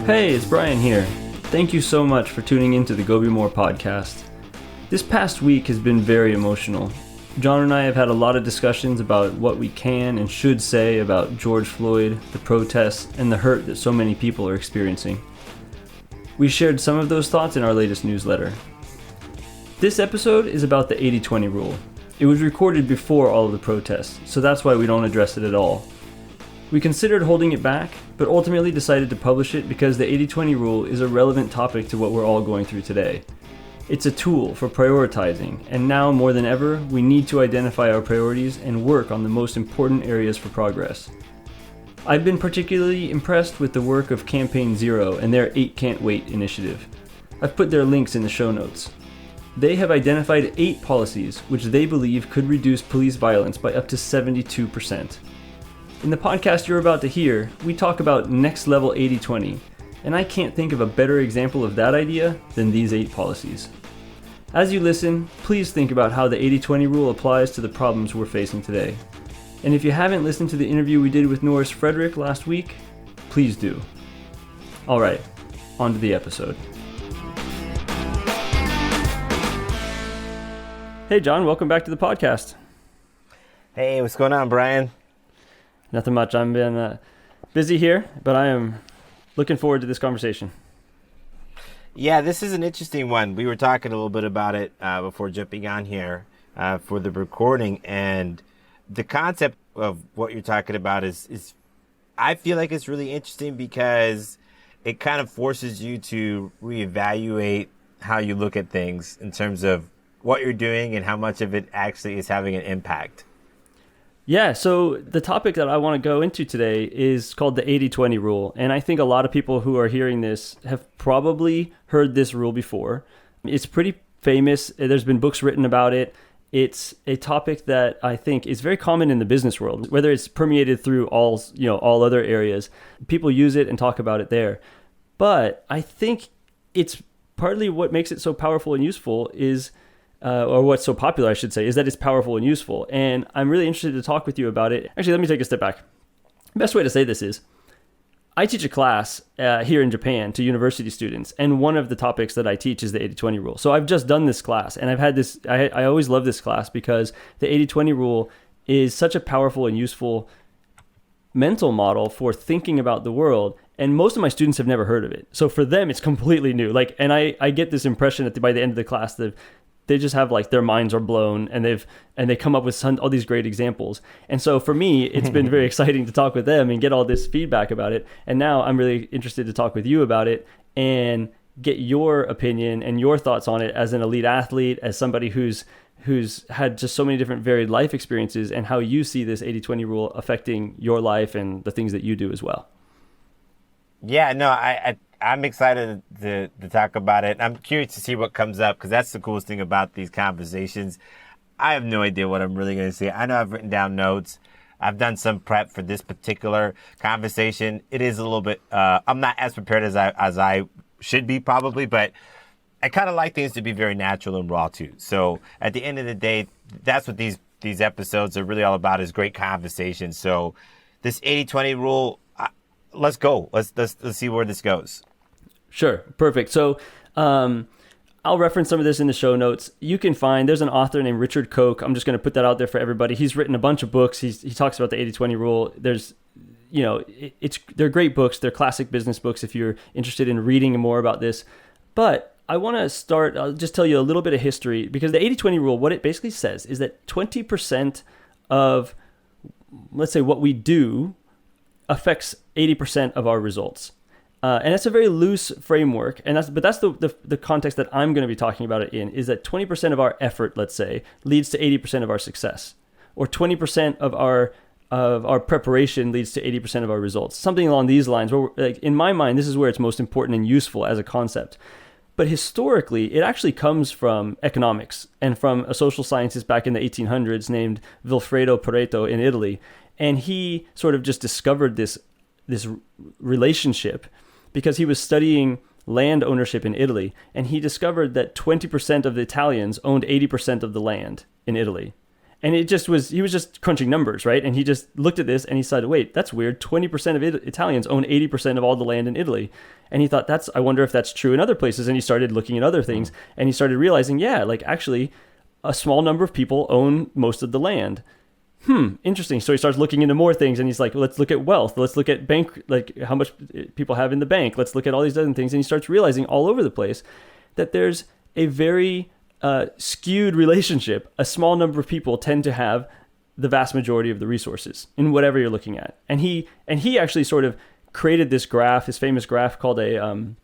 Hey, it's Brian here. Thank you so much for tuning into the Go Be More podcast. This past week has been very emotional. John and I have had a lot of discussions about what we can and should say about George Floyd, the protests, and the hurt that so many people are experiencing. We shared some of those thoughts in our latest newsletter. This episode is about the 80-20 rule. It was recorded before all of the protests, so that's why we don't address it at all. We considered holding it back, but ultimately decided to publish it because the 80-20 rule is a relevant topic to what we're all going through today. It's a tool for prioritizing, and now more than ever, we need to identify our priorities and work on the most important areas for progress. I've been particularly impressed with the work of Campaign Zero and their 8 Can't Wait initiative. I've put their links in the show notes. They have identified 8 policies which they believe could reduce police violence by up to 72%. In the podcast you're about to hear, we talk about next level 80-20, and I can't think of a better example of that idea than these 8 policies. As you listen, please think about how the 80-20 rule applies to the problems we're facing today. And if you haven't listened to the interview we did with Norris Frederick last week, please do. Alright, on to the episode. Hey John, welcome back to the podcast. Hey, what's going on, Brian? Nothing much. I've been busy here, but I am looking forward to this conversation. Yeah, this is an interesting one. We were talking a little bit about it before jumping on here for the recording, and the concept of what you're talking about is I feel like it's really interesting because it kind of forces you to reevaluate how you look at things in terms of what you're doing and how much of it actually is having an impact. Yeah, so the topic that I want to go into today is called the 80-20 rule. And I think a lot of people who are hearing this have probably heard this rule before. It's pretty famous. There's been books written about it. It's a topic that I think is very common in the business world, whether it's permeated through all other areas. People use it and talk about it there. But I think it's partly what makes it so powerful and useful is or what's so popular, I should say, is that it's powerful and useful. And I'm really interested to talk with you about it. Actually, let me take a step back. The best way to say this is, I teach a class here in Japan to university students, and one of the topics that I teach is the 80-20 rule. So I've just done this class, and I've had this, I always love this class because the 80-20 rule is such a powerful and useful mental model for thinking about the world. And most of my students have never heard of it. So for them, it's completely new. And I get this impression that by the end of the class, they just have their minds are blown, and they come up with all these great examples. And so for me, it's been very exciting to talk with them and get all this feedback about it. And now I'm really interested to talk with you about it and get your opinion and your thoughts on it as an elite athlete, as somebody who's had just so many different varied life experiences, and how you see this 80-20 rule affecting your life and the things that you do as well. Yeah, no, I'm excited to talk about it. I'm curious to see what comes up, because that's the coolest thing about these conversations. I have no idea what I'm really going to say. I know I've written down notes. I've done some prep for this particular conversation. It is a little bit, I'm not as prepared as I should be probably, but I kind of like things to be very natural and raw too. So at the end of the day, that's what these episodes are really all about, is great conversation. So this 80-20 rule, let's go. Let's see where this goes. Sure. Perfect. So I'll reference some of this in the show notes. You can find, there's an author named Richard Koch. I'm just going to put that out there for everybody. He's written a bunch of books. He talks about the 80-20 rule. There's, they're great books. They're classic business books if you're interested in reading more about this. But I want to start, I'll just tell you a little bit of history, because the 80-20 rule, what it basically says is that 20% of, let's say, what we do affects 80% of our results. And that's a very loose framework. But that's the context that I'm going to be talking about it in, is that 20% of our effort, let's say, leads to 80% of our success, or 20% of our preparation leads to 80% of our results. Something along these lines, where in my mind, this is where it's most important and useful as a concept. But historically, it actually comes from economics and from a social scientist back in the 1800s named Vilfredo Pareto in Italy. And he sort of just discovered this relationship because he was studying land ownership in Italy. And he discovered that 20% of the Italians owned 80% of the land in Italy. And he was just crunching numbers, right? And he just looked at this and he said, wait, that's weird. 20% of Italians own 80% of all the land in Italy. And he thought, I wonder if that's true in other places. And he started looking at other things and he started realizing, yeah, like actually a small number of people own most of the land. Interesting. So he starts looking into more things and he's like, let's look at wealth. Let's look at bank, like how much people have in the bank. Let's look at all these other things. And he starts realizing all over the place that there's a very skewed relationship. A small number of people tend to have the vast majority of the resources in whatever you're looking at. And he actually sort of created this graph, this famous graph called a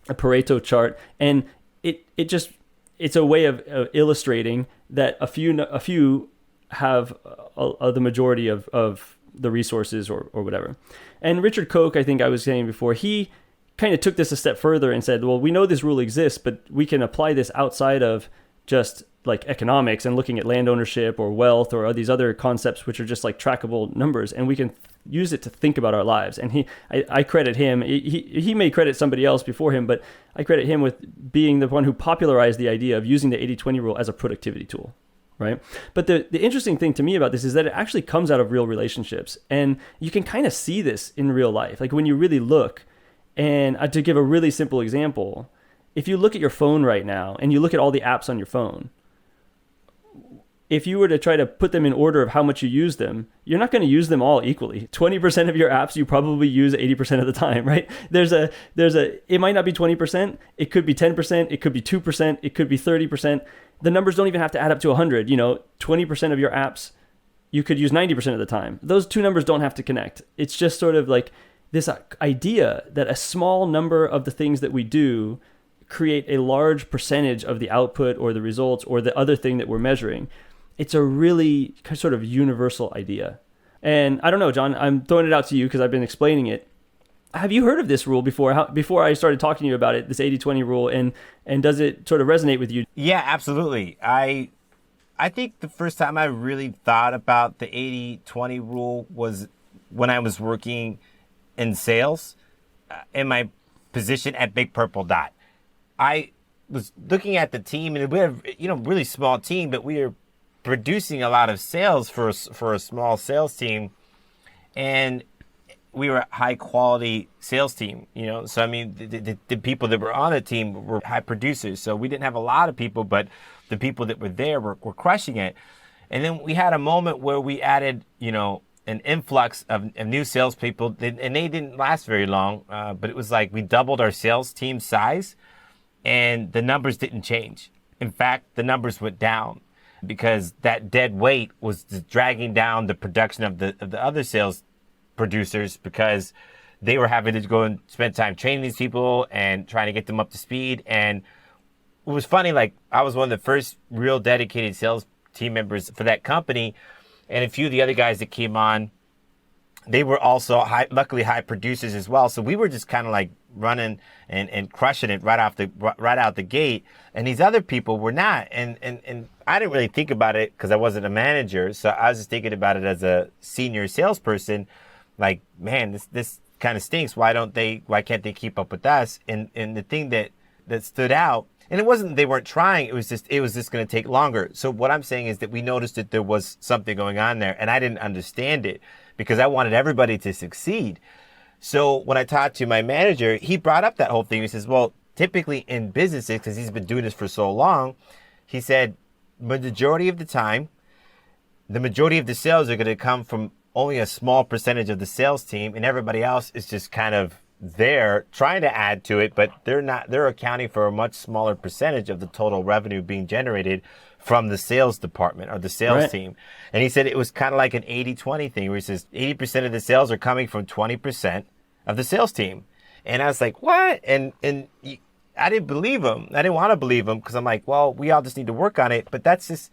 Pareto chart. And it's a way of illustrating that a few have the majority of the resources or whatever. And Richard Koch, I think I was saying before, he kind of took this a step further and said, well, we know this rule exists, but we can apply this outside of just like economics and looking at land ownership or wealth or these other concepts, which are just like trackable numbers. And we can use it to think about our lives. And I credit him. He may credit somebody else before him, but I credit him with being the one who popularized the idea of using the 80-20 rule as a productivity tool. Right. But the interesting thing to me about this is that it actually comes out of real relationships. And you can kind of see this in real life. Like when you really look, and to give a really simple example, if you look at your phone right now and you look at all the apps on your phone, if you were to try to put them in order of how much you use them, you're not going to use them all equally. 20% of your apps you probably use 80% of the time, right? It might not be 20%, it could be 10%, it could be 2%, it could be 30%. The numbers don't even have to add up to 100. 20% of your apps you could use 90% of the time. Those two numbers don't have to connect. It's just sort of like this idea that a small number of the things that we do create a large percentage of the output or the results or the other thing that we're measuring. It's a really sort of universal idea. And I don't know, John, I'm throwing it out to you because I've been explaining it. Have you heard of this rule before? Before I started talking to you about it, this 80-20 rule, and does it sort of resonate with you? Yeah, absolutely. I think the first time I really thought about the 80-20 rule was when I was working in sales in my position at Big Purple Dot. I was looking at the team, and we have really small team, but we are producing a lot of sales for a small sales team, and we were a high quality sales team. So I mean, the people that were on the team were high producers. So we didn't have a lot of people, but the people that were there were crushing it. And then we had a moment where we added, an influx of new salespeople, and they didn't last very long. But it was like we doubled our sales team size, and the numbers didn't change. In fact, the numbers went down because that dead weight was dragging down the production of the other sales producers, because they were having to go and spend time training these people and trying to get them up to speed. And it was funny, like I was one of the first real dedicated sales team members for that company, and a few of the other guys that came on, they were also luckily high producers as well. So we were just kind of like running and crushing it right out the gate. And these other people were not. And I didn't really think about it because I wasn't a manager. So I was just thinking about it as a senior salesperson. Like, man, this kind of stinks. Why can't they keep up with us? And the thing that stood out, and it wasn't they weren't trying, it was just going to take longer. So what I'm saying is that we noticed that there was something going on there, and I didn't understand it because I wanted everybody to succeed. So when I talked to my manager, he brought up that whole thing. He says, well, typically in businesses, because he's been doing this for so long, he said, majority of the time, the majority of the sales are going to come from only a small percentage of the sales team, and everybody else is just kind of there trying to add to it, but they're accounting for a much smaller percentage of the total revenue being generated from the sales department or the sales team. And he said it was kind of like an 80-20 thing, where he says 80% of the sales are coming from 20% of the sales team. And I was like, what? And I didn't believe him. I didn't want to believe him because I'm like, well, we all just need to work on it. But that's just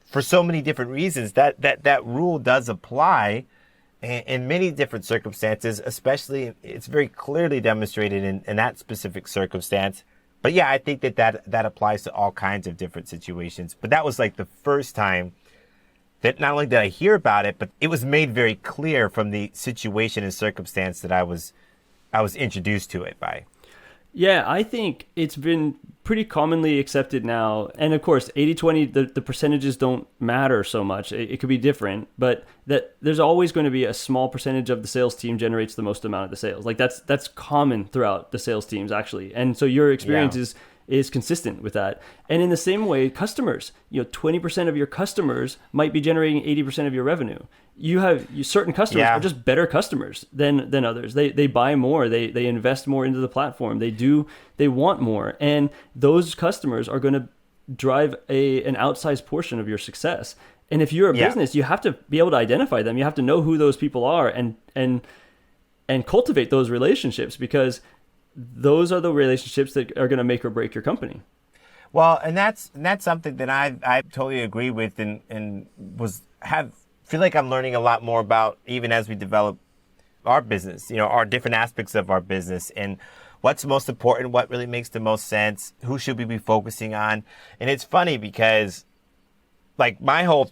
for so many different reasons that rule does apply in many different circumstances, especially it's very clearly demonstrated in that specific circumstance. But yeah, I think that applies to all kinds of different situations. But that was like the first time that not only did I hear about it, but it was made very clear from the situation and circumstance that I was introduced to it by. Yeah, I think it's been pretty commonly accepted now. And of course, 80/20, the percentages don't matter so much. It could be different, but that there's always going to be a small percentage of the sales team generates the most amount of the sales. Like that's common throughout the sales teams actually. And so your experience is consistent with that. And in the same way, customers, 20% of your customers might be generating 80% of your revenue. Certain customers are just better customers than others. They buy more, they invest more into the platform. They want more. And those customers are going to drive an outsized portion of your success. And if you're a business, you have to be able to identify them. You have to know who those people are and cultivate those relationships, because those are the relationships that are going to make or break your company. Well, and that's something that I totally agree with, and feel like I'm learning a lot more about, even as we develop our business, our different aspects of our business, and what's most important, what really makes the most sense, who should we be focusing on. And it's funny because like my whole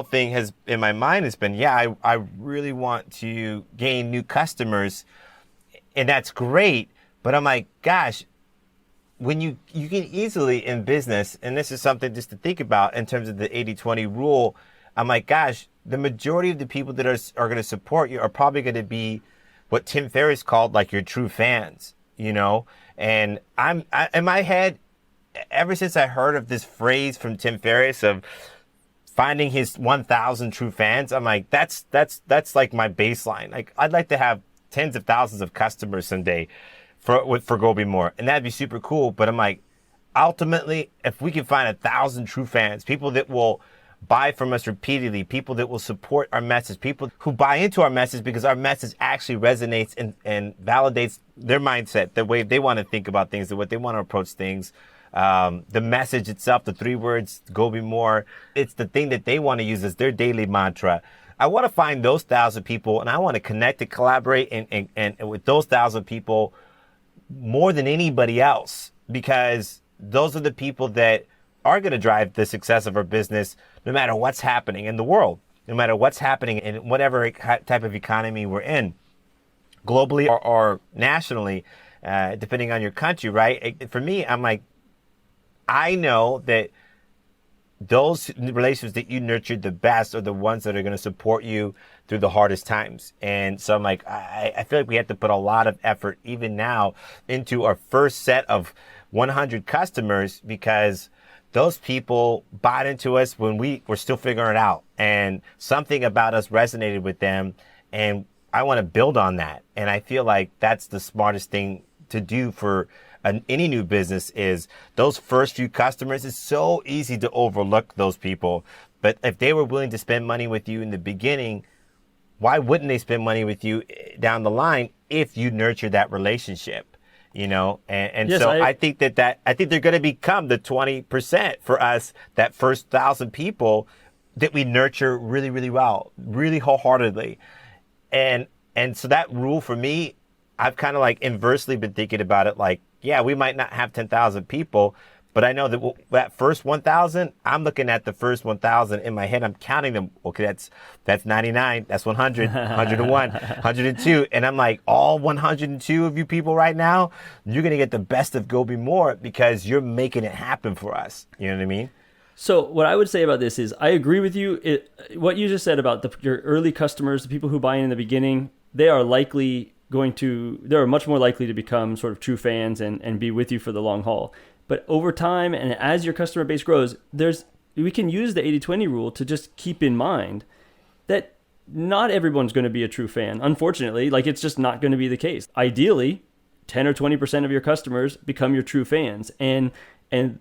thing has in my mind has been, I really want to gain new customers, and that's great. But I'm like, gosh, when you can easily in business, and this is something just to think about in terms of the 80/20 rule, I'm like, gosh, the majority of the people that are going to support you are probably going to be what Tim Ferriss called like your true fans, And I in my head, ever since I heard of this phrase from Tim Ferriss of finding his 1,000 true fans, I'm like, that's like my baseline. Like, I'd like to have tens of thousands of customers someday for Go Be More, and that'd be super cool. But I'm like, ultimately, if we can find 1,000 true fans, people that will buy from us repeatedly, people that will support our message, people who buy into our message because our message actually resonates and validates their mindset, the way they want to think about things, the way they want to approach things. The message itself, the 3 words, Go Be More, it's the thing that they want to use as their daily mantra. I want to find those 1,000 people, and I want to connect and collaborate and with those 1,000 people more than anybody else, because those are the people that are going to drive the success of our business, no matter what's happening in the world, no matter what's happening in whatever type of economy we're in, globally or nationally, depending on your country, right? For me, I'm like, I know that those relationships that you nurtured the best are the ones that are going to support you through the hardest times. And so I'm like, I feel like we have to put a lot of effort, even now, into our first set of 100 customers, because those people bought into us when we were still figuring it out, and something about us resonated with them, and I want to build on that. And I feel like that's the smartest thing to do for any new business, is those first few customers. It's so easy to overlook those people, but if they were willing to spend money with you in the beginning, why wouldn't they spend money with you down the line if you nurture that relationship? And yes, so I think I think they're going to become the 20% for us, that first 1,000 people that we nurture really, really well, really wholeheartedly. And so that rule for me, I've kind of like inversely been thinking about it. Like, yeah, we might not have 10,000 people, but I know that that first 1,000, I'm looking at the first 1,000 in my head. I'm counting them. Okay, that's 99. That's 100, 101, 102. And I'm like, all 102 of you people right now, you're going to get the best of Go Be More, because you're making it happen for us. You know what I mean? So what I would say about this is, I agree with you. What you just said about your early customers, the people who buy in the beginning, they are much more likely to become sort of true fans and be with you for the long haul. But over time, and as your customer base grows, we can use the 80/20 rule to just keep in mind that not everyone's going to be a true fan. Unfortunately, like, it's just not going to be the case. Ideally, 10 or 20% of your customers become your true fans. And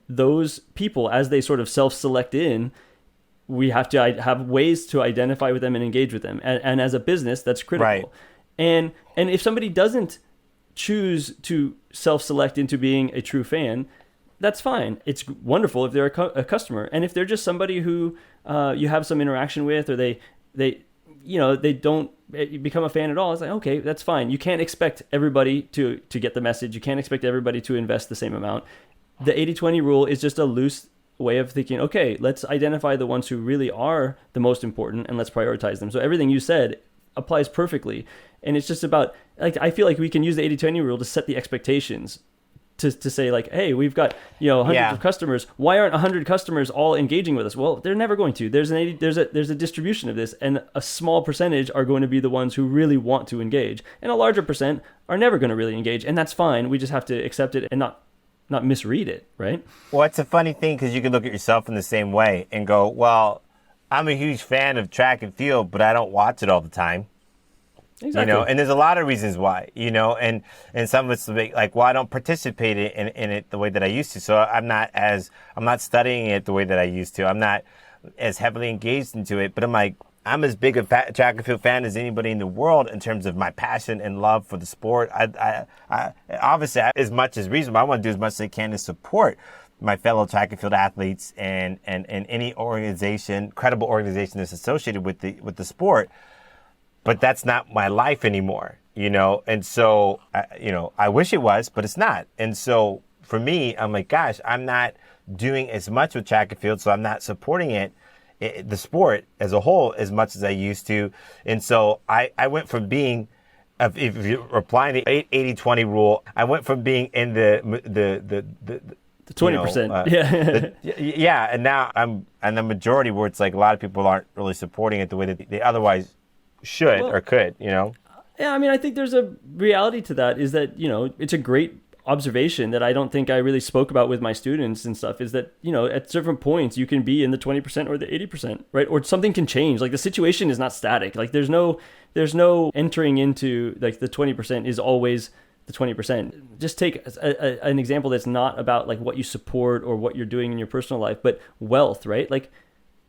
those people, as they sort of self-select in, we have to have ways to identify with them and engage with them. And as a business, that's critical. Right. And if somebody doesn't choose to self-select into being a true fan, that's fine. It's wonderful if they're a customer. And if they're just somebody who you have some interaction with, or they don't become a fan at all, it's like, okay, that's fine. You can't expect everybody to get the message. You can't expect everybody to invest the same amount. The 80/20 rule is just a loose way of thinking, okay, let's identify the ones who really are the most important and let's prioritize them. So everything you said applies perfectly. And it's just about, like, I feel like we can use the 80/20 rule to set the expectations to say like, hey, we've got, you know, hundreds of customers. Why aren't 100 customers all engaging with us? Well, they're never going to. There's a distribution of this, and a small percentage are going to be the ones who really want to engage, and a larger percent are never going to really engage, and that's fine. We just have to accept it and not misread it, right? Well, it's a funny thing because you can look at yourself in the same way and go, well, I'm a huge fan of track and field, but I don't watch it all the time. Exactly. You know, and there's a lot of reasons why, you know, and some of it's like, well, I don't participate in it the way that I used to. So I'm not studying it the way that I used to. I'm not as heavily engaged into it, but I'm as big a track and field fan as anybody in the world in terms of my passion and love for the sport. I obviously, as much as reasonable, I want to do as much as I can to support my fellow track and field athletes and any organization, credible organization that's associated with the sport. But that's not my life anymore, you know? And so, you know, I wish it was, but it's not. And so for me, I'm like, gosh, I'm not doing as much with track and field, so I'm not supporting the sport as a whole as much as I used to. And so I went from being, if you're applying the 80-20 rule, I went from being in the 20%. Yeah. And now I'm in the majority where it's like a lot of people aren't really supporting it the way that they otherwise should or could, you know? Yeah, I mean, I think there's a reality to that, is that, you know, it's a great observation that I don't think I really spoke about with my students and stuff, is that, you know, at certain points you can be in the 20% or the 80%, right? Or something can change. Like the situation is not static. Like there's no entering into like the 20% is always the 20%. Just take an example that's not about like what you support or what you're doing in your personal life, but wealth, right? Like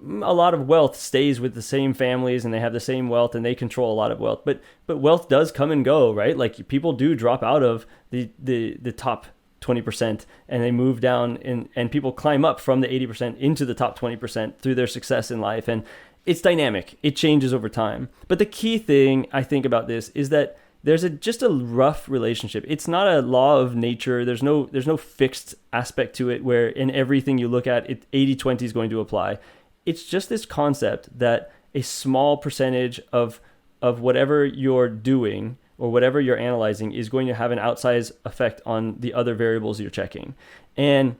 a lot of wealth stays with the same families and they have the same wealth and they control a lot of wealth, but wealth does come and go, right? Like people do drop out of the top 20% and they move down and people climb up from the 80% into the top 20% through their success in life. And it's dynamic. It changes over time. But the key thing I think about this is that there's just a rough relationship. It's not a law of nature. There's no fixed aspect to it where in everything you look at, 80-20 is going to apply. It's just this concept that a small percentage of whatever you're doing or whatever you're analyzing is going to have an outsized effect on the other variables you're checking. And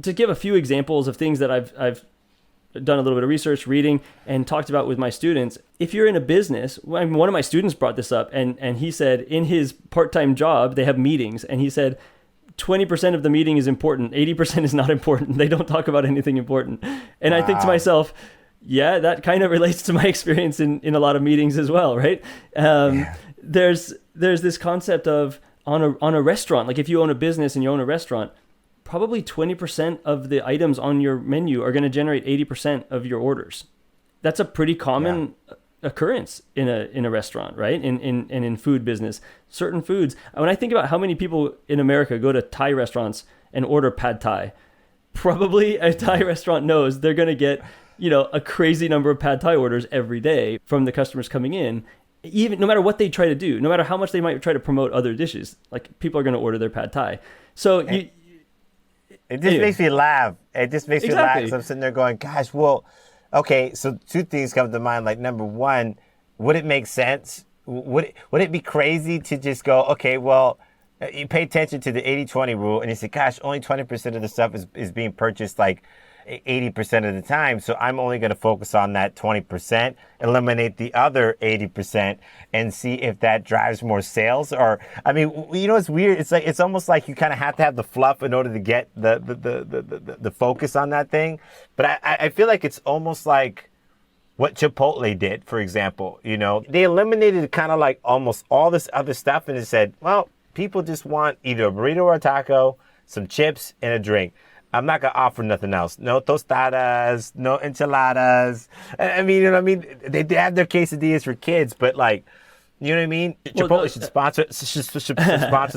to give a few examples of things that I've done a little bit of research, reading, and talked about with my students, if you're in a business, one of my students brought this up, and he said in his part-time job, they have meetings, and he said, 20% of the meeting is important. 80% is not important. They don't talk about anything important. And wow. I think to myself, yeah, that kind of relates to my experience in a lot of meetings as well, right? There's this concept of on a restaurant, like if you own a business and you own a restaurant, probably 20% of the items on your menu are going to generate 80% of your orders. That's a pretty common occurrence in a restaurant, right? In food business, certain foods. When I think about how many people in America go to Thai restaurants and order pad Thai, probably a Thai restaurant knows they're going to get, you know, a crazy number of pad Thai orders every day from the customers coming in. Even no matter what they try to do, no matter how much they might try to promote other dishes, like people are going to order their pad Thai. So it just makes me laugh. It just makes me laugh. So I'm sitting there going, gosh, well. Okay, so two things come to mind. Like number one, would it make sense? Would it be crazy to just go, okay, well, you pay attention to the 80-20 rule and you say, gosh, only 20% of the stuff is being purchased like 80% of the time. So I'm only going to focus on that 20%, eliminate the other 80% and see if that drives more sales. Or, I mean, you know, it's weird. It's almost like you kind of have to have the fluff in order to get the focus on that thing. But I feel like it's almost like what Chipotle did, for example. You know, they eliminated kind of like almost all this other stuff and it said, well, people just want either a burrito or a taco, some chips and a drink. I'm not going to offer nothing else. No tostadas, no enchiladas. I mean, you know what I mean? They have their quesadillas for kids, but like, you know what I mean? Chipotle should sponsor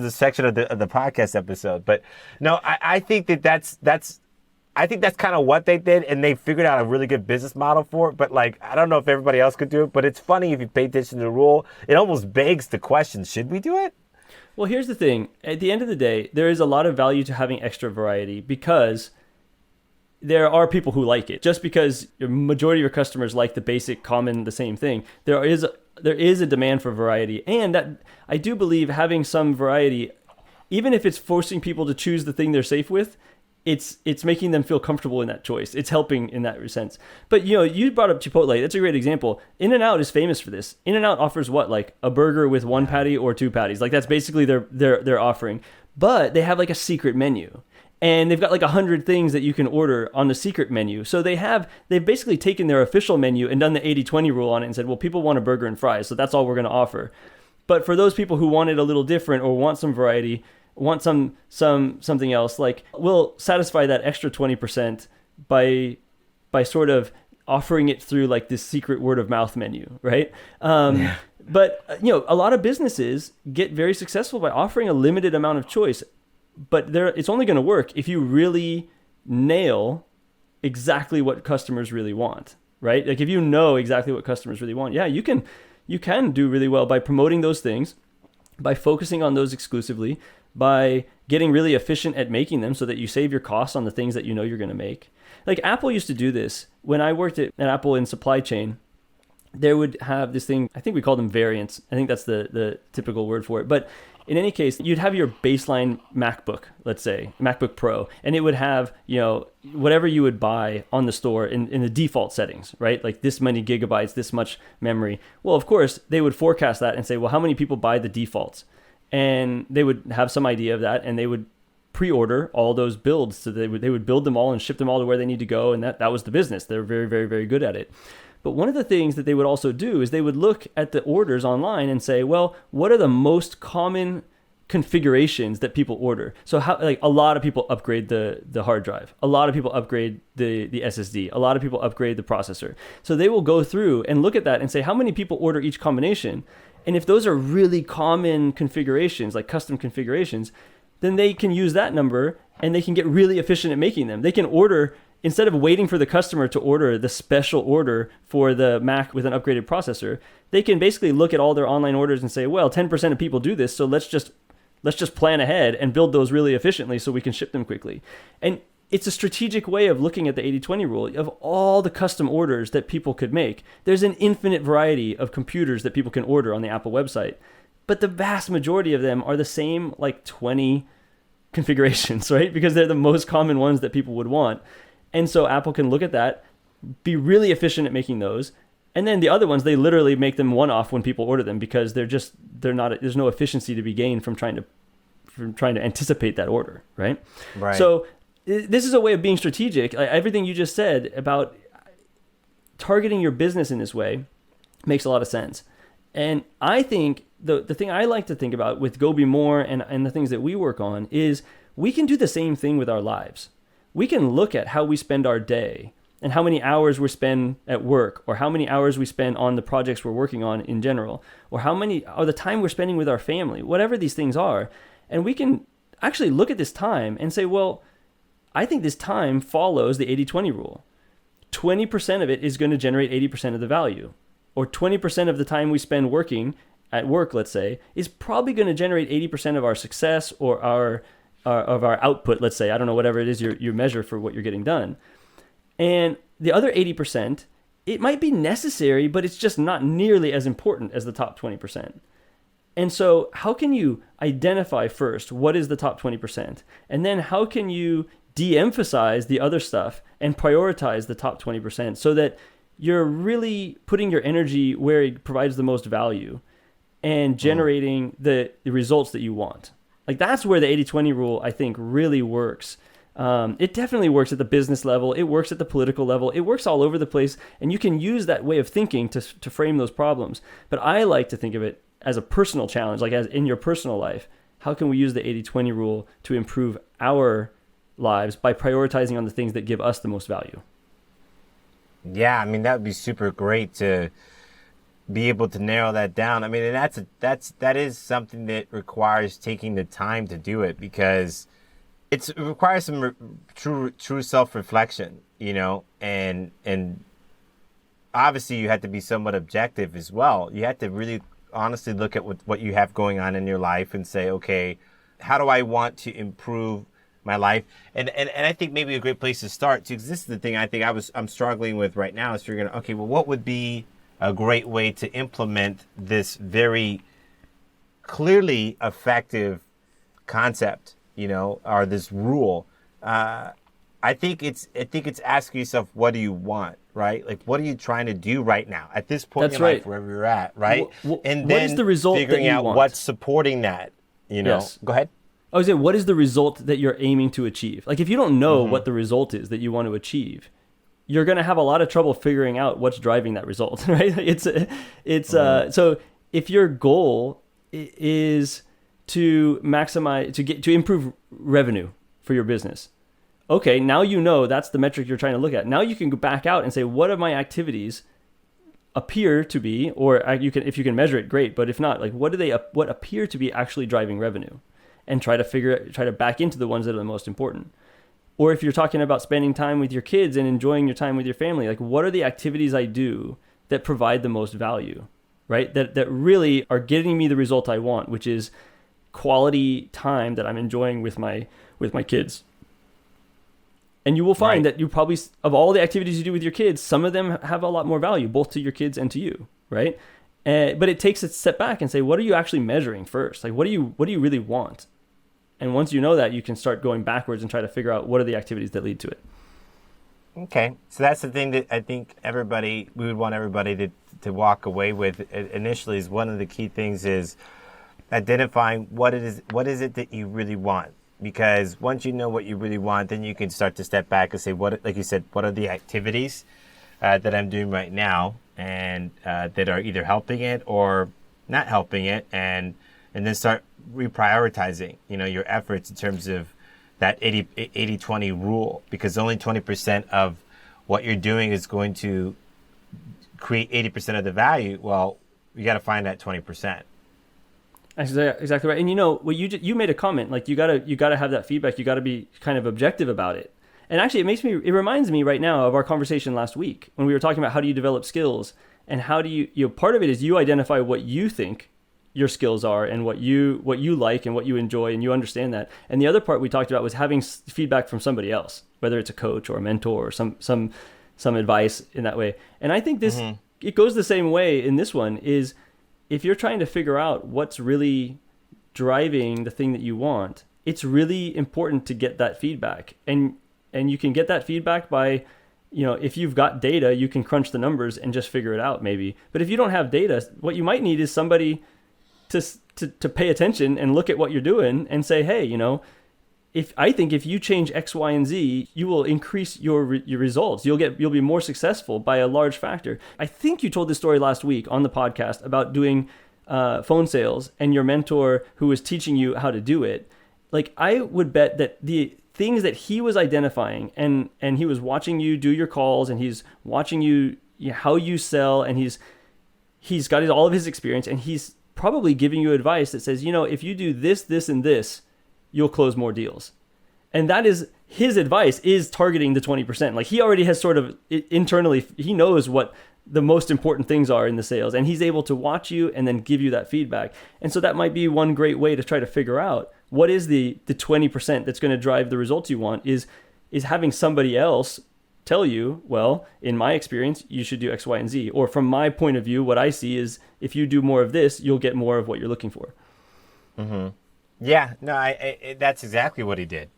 this section of the podcast episode. But no, I think that's kind of what they did, and they figured out a really good business model for it. But like, I don't know if everybody else could do it, but it's funny if you pay attention to the rule. It almost begs the question, should we do it? Well, here's the thing. At the end of the day, there is a lot of value to having extra variety because there are people who like it. Just because the majority of your customers like the basic, common, the same thing, there is a demand for variety. And that I do believe having some variety even if it's forcing people to choose the thing they're safe with, it's making them feel comfortable in that choice. It's helping in that sense. But you brought up Chipotle. That's a great example. In-N-Out is famous for this. In-N-Out offers what, like a burger with one patty or two patties. Like that's basically their offering. But they have like a secret menu. And they've got like 100 things that you can order on the secret menu. So they've basically taken their official menu and done the 80-20 rule on it and said, well, people want a burger and fries, so that's all we're going to offer. But for those people who want it a little different or want some variety, want something else, like we'll satisfy that extra 20% by sort of offering it through like this secret word of mouth menu, right? But a lot of businesses get very successful by offering a limited amount of choice, but it's only going to work if you really nail exactly what customers really want, right? Like if you know exactly what customers really want, you can do really well by promoting those things, by focusing on those exclusively, by getting really efficient at making them so that you save your costs on the things that you know you're going to make. Like Apple used to do this. When I worked at Apple in supply chain, they would have this thing, I think we call them variants. I think that's the typical word for it. But in any case, you'd have your baseline MacBook, let's say, MacBook Pro, and it would have, whatever you would buy on the store in the default settings, right? Like this many gigabytes, this much memory. Well, of course, they would forecast that and say, well, how many people buy the defaults? And they would have some idea of that, and they would pre-order all those builds. So they would build them all and ship them all to where they need to go, and that was the business. They're very, very, very good at it. But one of the things that they would also do is they would look at the orders online and say, well, what are the most common configurations that people order? So how, like, a lot of people upgrade the hard drive. A lot of people upgrade the SSD. A lot of people upgrade the processor. So they will go through and look at that and say, how many people order each combination? And if those are really common configurations, like custom configurations, then they can use that number and they can get really efficient at making them. They can order, instead of waiting for the customer to order the special order for the Mac with an upgraded processor, they can basically look at all their online orders and say, well, 10% of people do this, so let's just plan ahead and build those really efficiently so we can ship them quickly. And it's a strategic way of looking at the 80-20 rule of all the custom orders that people could make. There's an infinite variety of computers that people can order on the Apple website, but the vast majority of them are the same, like 20 configurations, right? Because they're the most common ones that people would want. And so Apple can look at that, be really efficient at making those. And then the other ones, they literally make them one-off when people order them because there's no efficiency to be gained from trying to anticipate that order, right? Right. So this is a way of being strategic. Everything you just said about targeting your business in this way makes a lot of sense. And I think the thing I like to think about with Go Be More and the things that we work on is we can do the same thing with our lives. We can look at how we spend our day and how many hours we spend at work, or how many hours we spend on the projects we're working on in general, or the time we're spending with our family, whatever these things are. And we can actually look at this time and say, well, I think this time follows the 80-20 rule. 20% of it is going to generate 80% of the value, or 20% of the time we spend working at work, let's say, is probably going to generate 80% of our success or our output, let's say. I don't know, whatever it is you measure for what you're getting done. And the other 80%, it might be necessary, but it's just not nearly as important as the top 20%. And so how can you identify first what is the top 20%? And then how can you de-emphasize the other stuff and prioritize the top 20% so that you're really putting your energy where it provides the most value and generating the results that you want? Like, that's where the 80-20 rule, I think, really works. It definitely works at the business level. It works at the political level. It works all over the place. And you can use that way of thinking to frame those problems. But I like to think of it as a personal challenge, like as in your personal life. How can we use the 80-20 rule to improve our lives by prioritizing on the things that give us the most value? Yeah, I mean, that would be super great to be able to narrow that down. I mean, and that is something that requires taking the time to do it, because it requires some true self-reflection, and obviously you have to be somewhat objective as well. You have to really honestly look at what you have going on in your life and say, okay, how do I want to improve my life? And I think maybe a great place to start, because this is the thing I think I'm struggling with right now, is figuring out, okay, well, what would be a great way to implement this very clearly effective concept, or this rule, I think it's asking yourself, what do you want, right? Like, what are you trying to do right now at this point in your life, wherever you're at, right? And then what is the result figuring that you out want? what's supporting that, Yes. Go ahead. I was saying, what is the result that you're aiming to achieve? Like, if you don't know what the result is that you want to achieve, you're going to have a lot of trouble figuring out what's driving that result, right? So if your goal is to maximize, to improve revenue for your business, okay, now you know that's the metric you're trying to look at. Now you can go back out and say, what of my activities appear to be, or if you can measure it, great. But if not, like, what appear to be actually driving revenue, and try to back into the ones that are the most important. Or if you're talking about spending time with your kids and enjoying your time with your family, like, what are the activities I do that provide the most value, right? That really are getting me the result I want, which is quality time that I'm enjoying with my kids. And you will find that you probably, of all the activities you do with your kids, some of them have a lot more value, both to your kids and to you, right? But it takes a step back and say, what are you actually measuring first? Like, what do you really want? And once you know that, you can start going backwards and try to figure out what are the activities that lead to it. Okay. So that's the thing that I think we would want everybody to walk away with initially, is one of the key things is identifying what is it that you really want. Because once you know what you really want, then you can start to step back and say, like you said, what are the activities that I'm doing right now, and that are either helping it or not helping it, and then start reprioritizing, your efforts in terms of that 80-20 rule, because only 20% of what you're doing is going to create 80% of the value. Well, you got to find that 20%. Exactly right. And what you made a comment, like, you gotta have that feedback. You gotta be kind of objective about it. And actually, it reminds me right now of our conversation last week when we were talking about how do you develop skills, and how do you part of it is you identify what you think your skills are and what you like and what you enjoy, and you understand that. And the other part we talked about was having feedback from somebody else, whether it's a coach or a mentor or some advice in that way. And I think this it goes the same way in this one. Is if you're trying to figure out what's really driving the thing that you want, it's really important to get that feedback. And you can get that feedback by, if you've got data, you can crunch the numbers and just figure it out maybe. But if you don't have data, what you might need is somebody to pay attention and look at what you're doing and say, hey, if you change X, Y, and Z, you will increase your results. You'll be more successful by a large factor. I think you told this story last week on the podcast about doing phone sales and your mentor who was teaching you how to do it. Like, I would bet that the things that he was identifying, and he was watching you do your calls, and he's watching you how you sell, and he's got all of his experience, and he's probably giving you advice that says, if you do this, this, and this, you'll close more deals. And that is his advice, is targeting the 20%. Like, he already has sort of internally, he knows what the most important things are in the sales, and he's able to watch you and then give you that feedback. And so that might be one great way to try to figure out what is the 20% that's going to drive the results you want, is having somebody else tell you, well, in my experience, you should do X, Y, and Z. Or from my point of view, what I see is if you do more of this, you'll get more of what you're looking for. Mm-hmm. Yeah, no, that's exactly what he did.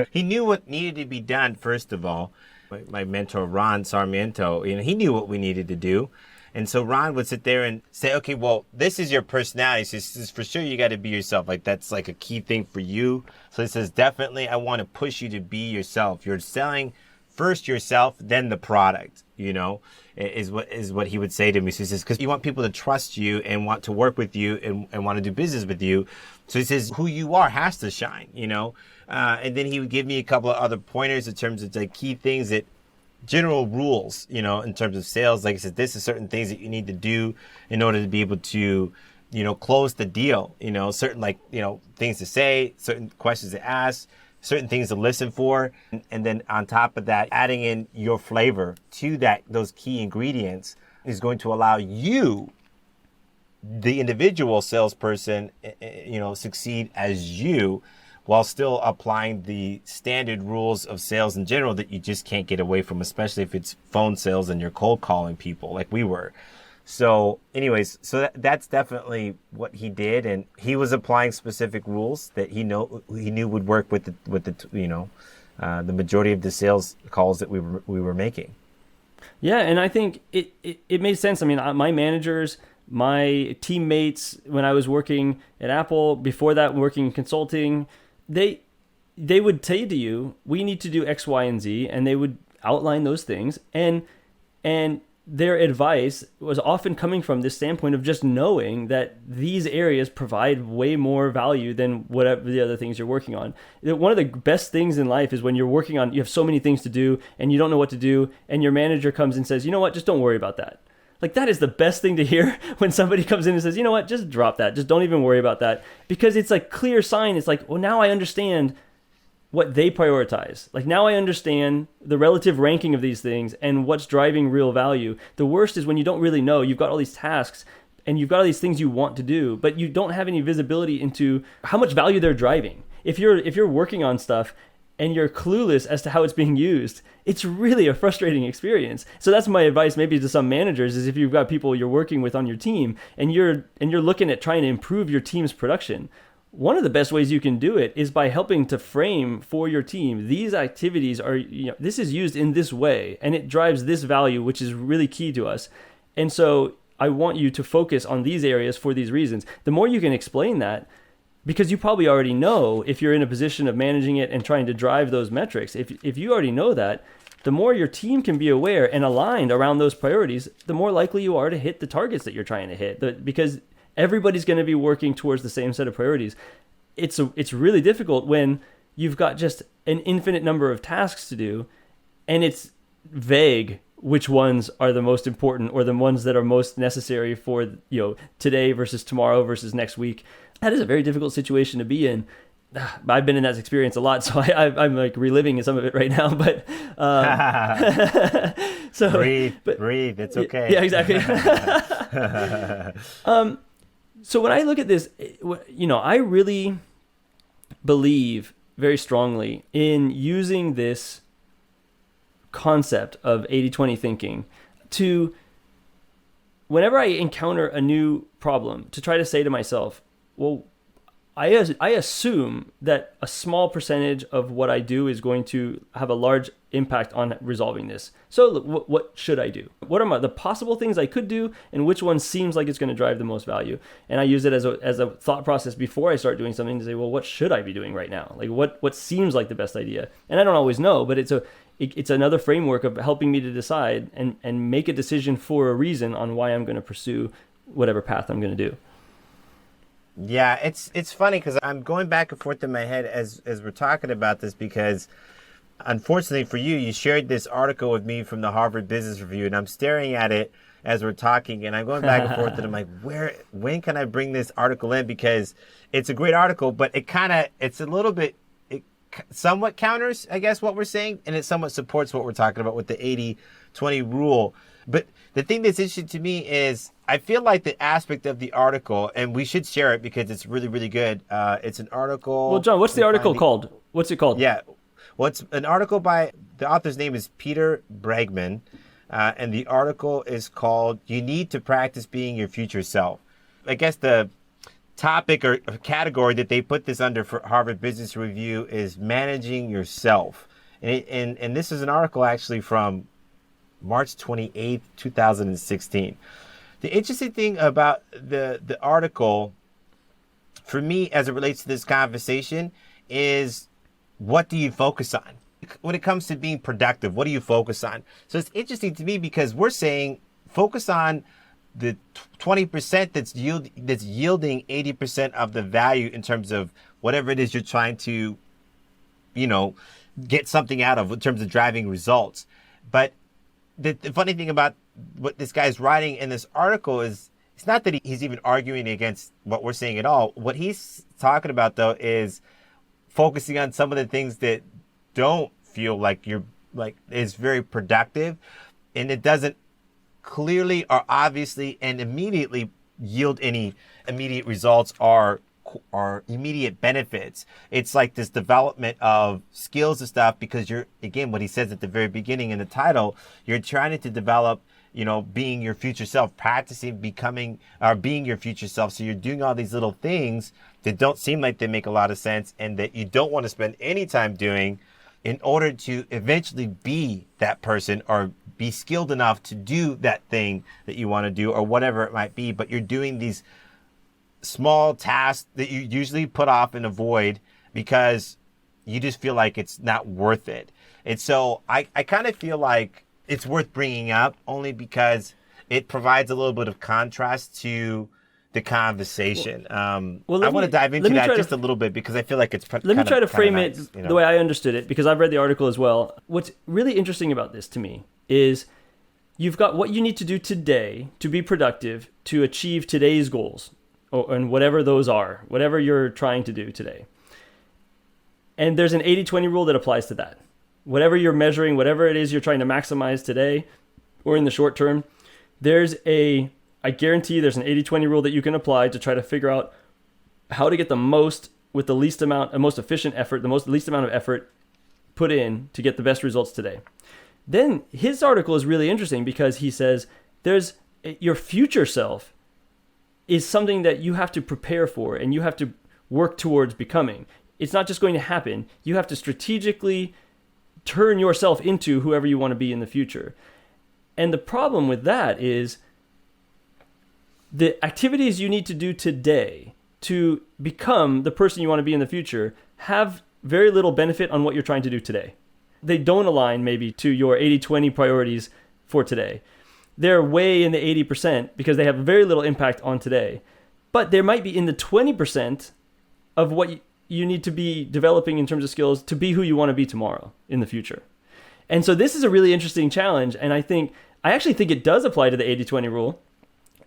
He knew what needed to be done, first of all. My mentor, Ron Sarmiento, he knew what we needed to do. And so Ron would sit there and say, okay, well, this is your personality. He says, for sure, you got to be yourself. Like, that's like a key thing for you. So he says, definitely, I want to push you to be yourself. You're selling first yourself, then the product, is what he would say to me. So he says, because you want people to trust you and want to work with you and want to do business with you. So he says, who you are has to shine, and then he would give me a couple of other pointers in terms of like key things that general rules, in terms of sales. Like I said, this is certain things that you need to do in order to be able to, close the deal, certain things to say, certain questions to ask, certain things to listen for. And then on top of that, adding in your flavor to those key ingredients is going to allow you, the individual salesperson, succeed as you, while still applying the standard rules of sales in general that you just can't get away from, especially if it's phone sales and you're cold calling people like we were. So, anyways, that's definitely what he did, and he was applying specific rules that he knew would work with the majority of the sales calls that we were making. Yeah, and I think it made sense. I mean, my managers, my teammates, when I was working at Apple, before that working in consulting, they they would say to you, we need to do X, Y, and Z, and they would outline those things. And their advice was often coming from this standpoint of just knowing that these areas provide way more value than whatever the other things you're working on. One of the best things in life is when you're working on, you have so many things to do and you don't know what to do, and your manager comes and says, you know what, just don't worry about that. Like, that is the best thing to hear when somebody comes in and says, you know what, just drop that. Just don't even worry about that. Because it's like clear sign. It's like, well, now I understand what they prioritize. Like, now I understand the relative ranking of these things and what's driving real value. The worst is when you don't really know. You've got all these tasks and you've got all these things you want to do, but you don't have any visibility into how much value they're driving. If you're working on stuff and you're clueless as to how it's being used, it's really a frustrating experience. So that's my advice maybe to some managers, is if you've got people you're working with on your team and you're looking at trying to improve your team's production, one of the best ways you can do it is by helping to frame for your team, these activities are, this is used in this way and it drives this value, which is really key to us. And so I want you to focus on these areas for these reasons. The more you can explain that, because you probably already know, if you're in a position of managing it and trying to drive those metrics, if you already know that, the more your team can be aware and aligned around those priorities, the more likely you are to hit the targets that you're trying to hit. Because everybody's going to be working towards the same set of priorities. It's really difficult when you've got just an infinite number of tasks to do, and it's vague which ones are the most important or the ones that are most necessary for today versus tomorrow versus next week. That is a very difficult situation to be in. I've been in that experience a lot, so I'm like reliving some of it right now. But so breathe. It's okay. Yeah, exactly. So when I look at this, I really believe very strongly in using this concept of 80-20 thinking to, whenever I encounter a new problem, to try to say to myself, well, I assume that a small percentage of what I do is going to have a large impact on resolving this. So what should I do? What are the possible things I could do, and which one seems like it's going to drive the most value? And I use it as a thought process before I start doing something to say, well, what should I be doing right now? Like what seems like the best idea? And I don't always know, but it's another framework of helping me to decide and make a decision for a reason on why I'm going to pursue whatever path I'm going to do. Yeah, it's funny because I'm going back and forth in my head as we're talking about this, because unfortunately for you, you shared this article with me from the Harvard Business Review, and I'm staring at it as we're talking, and I'm going back and forth, and I'm like, when can I bring this article in? Because it's a great article, but it's a little bit, it somewhat counters, I guess, what we're saying, and it somewhat supports what we're talking about with the 80-20 rule. But the thing that's interesting to me is I feel like the aspect of the article, and we should share it because it's really, really good. It's an article. Well, John, what's the article called? What's it called? Yeah. Well, it's an article by, the author's name is Peter Bregman. And the article is called, You Need to Practice Being Your Future Self. I guess the topic or category that they put this under for Harvard Business Review is managing yourself. And this is an article actually from March 28th, 2016. The interesting thing about the article, for me, as it relates to this conversation, is what do you focus on? When it comes to being productive, what do you focus on? So it's interesting to me because we're saying focus on the 20% that's yielding 80% of the value in terms of whatever it is you're trying to, get something out of in terms of driving results. But the funny thing about what this guy's writing in this article is it's not that he's even arguing against what we're saying at all. What he's talking about, though, is focusing on some of the things that don't feel like is very productive, and it doesn't clearly or obviously and immediately yield any immediate results or immediate benefits. It's like this development of skills and stuff, because you're, again, what he says at the very beginning in the title, you're trying to develop being your future self, practicing becoming or being your future self. So you're doing all these little things that don't seem like they make a lot of sense and that you don't want to spend any time doing in order to eventually be that person or be skilled enough to do that thing that you want to do or whatever it might be. But you're doing these small tasks that you usually put off and avoid because you just feel like it's not worth it. And so I kind of feel like it's worth bringing up only because it provides a little bit of contrast to the conversation. I want to dive into that just a little bit because I feel like it's let me try to frame it the way I understood it, because I've read the article as well. What's really interesting about this to me is you've got what you need to do today to be productive to achieve today's goals, and whatever those are, whatever you're trying to do today. And there's an 80-20 rule that applies to that. Whatever you're measuring, whatever it is you're trying to maximize today or in the short term, I guarantee there's an 80-20 rule that you can apply to try to figure out how to get the most with the least amount, most efficient effort, least amount of effort put in to get the best results today. Then his article is really interesting because he says there's your future self is something that you have to prepare for and you have to work towards becoming. It's not just going to happen. You have to strategically turn yourself into whoever you want to be in the future. And the problem with that is the activities you need to do today to become the person you want to be in the future have very little benefit on what you're trying to do today. They don't align maybe to your 80-20 priorities for today. They're way in the 80% because they have very little impact on today. But there might be in the 20% of what you need to be developing in terms of skills to be who you want to be tomorrow in the future. And so this is a really interesting challenge. And I actually think it does apply to the 80-20 rule.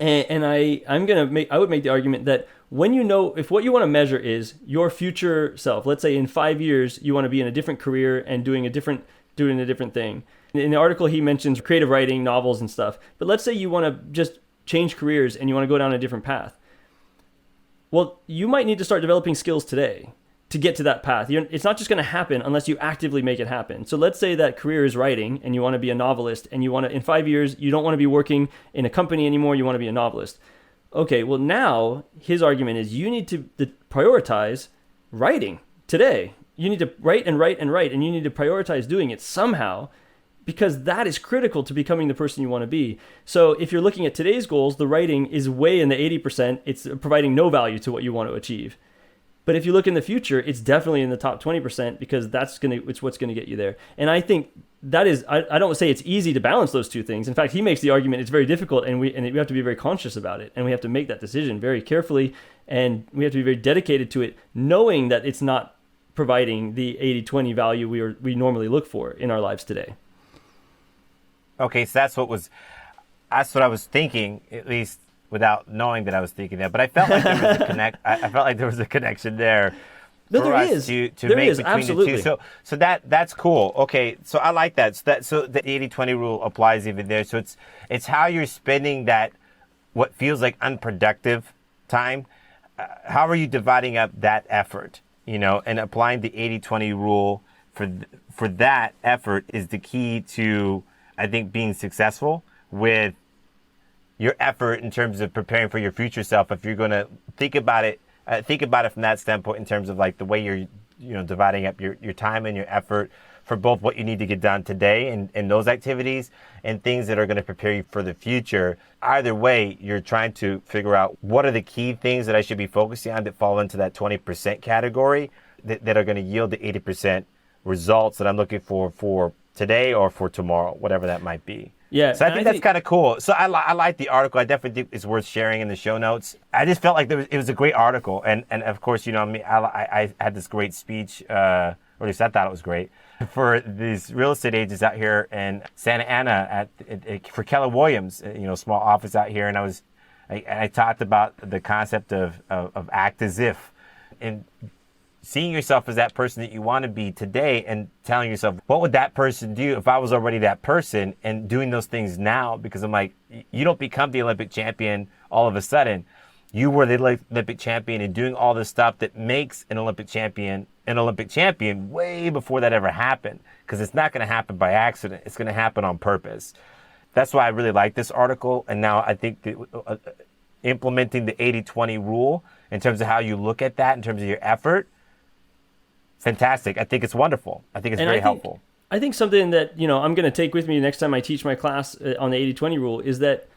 And I would make the argument that when if what you want to measure is your future self, let's say in 5 years, you want to be in a different career and doing a different thing. In the article, he mentions creative writing, novels and stuff. But let's say you want to just change careers and you want to go down a different path. Well, you might need to start developing skills today to get to that path. It's not just going to happen unless you actively make it happen. So let's say that career is writing and you want to be a novelist and in 5 years, you don't want to be working in a company anymore. You want to be a novelist. Okay, well now his argument is you need to prioritize writing today. You need to write and write and write, and you need to prioritize doing it somehow because that is critical to becoming the person you want to be. So if you're looking at today's goals, the writing is way in the 80%. It's providing no value to what you want to achieve. But if you look in the future, it's definitely in the top 20% because it's what's going to get you there. And I think that is, I don't say it's easy to balance those two things. In fact, he makes the argument it's very difficult and we have to be very conscious about it. And we have to make that decision very carefully. And we have to be very dedicated to it, knowing that it's not providing the 80-20 value we normally look for in our lives today. Okay, so that's what I was thinking, at least without knowing that I was thinking that. But I felt like there was I felt like there was a connection there. No, there is. To make between absolutely. the two. So that's cool. Okay, so I like that. So the 80-20 rule applies even there. So it's how you're spending that what feels like unproductive time. How are you dividing up that effort? And applying the 80-20 rule for that effort is the key to, I think, being successful with your effort in terms of preparing for your future self. If you're going to think about it from that standpoint in terms of like the way you're dividing up your time and your effort for both what you need to get done today and those activities and things that are going to prepare you for the future. Either way, you're trying to figure out what are the key things that I should be focusing on that fall into that 20% category that are going to yield the 80% results that I'm looking for today or for tomorrow, whatever that might be. Yeah. So I think that's kind of cool. So I like the article. I definitely think it's worth sharing in the show notes. I just felt like it was a great article. And of course, I had this great speech, or at least I thought it was great, for these real estate agents out here in Santa Ana for Keller Williams, small office out here. And I talked about the concept of act as if, and seeing yourself as that person that you want to be today and telling yourself, what would that person do if I was already that person, and doing those things now? Because I'm like, you don't become the Olympic champion all of a sudden. You were the Olympic champion and doing all this stuff that makes an Olympic champion way before that ever happened. Because it's not going to happen by accident. It's going to happen on purpose. That's why I really like this article. And now I think that, implementing the 80-20 rule in terms of how you look at that, in terms of your effort, fantastic. I think it's wonderful. I think it's very helpful. I think something that, I'm going to take with me next time I teach my class on the 80-20 rule is that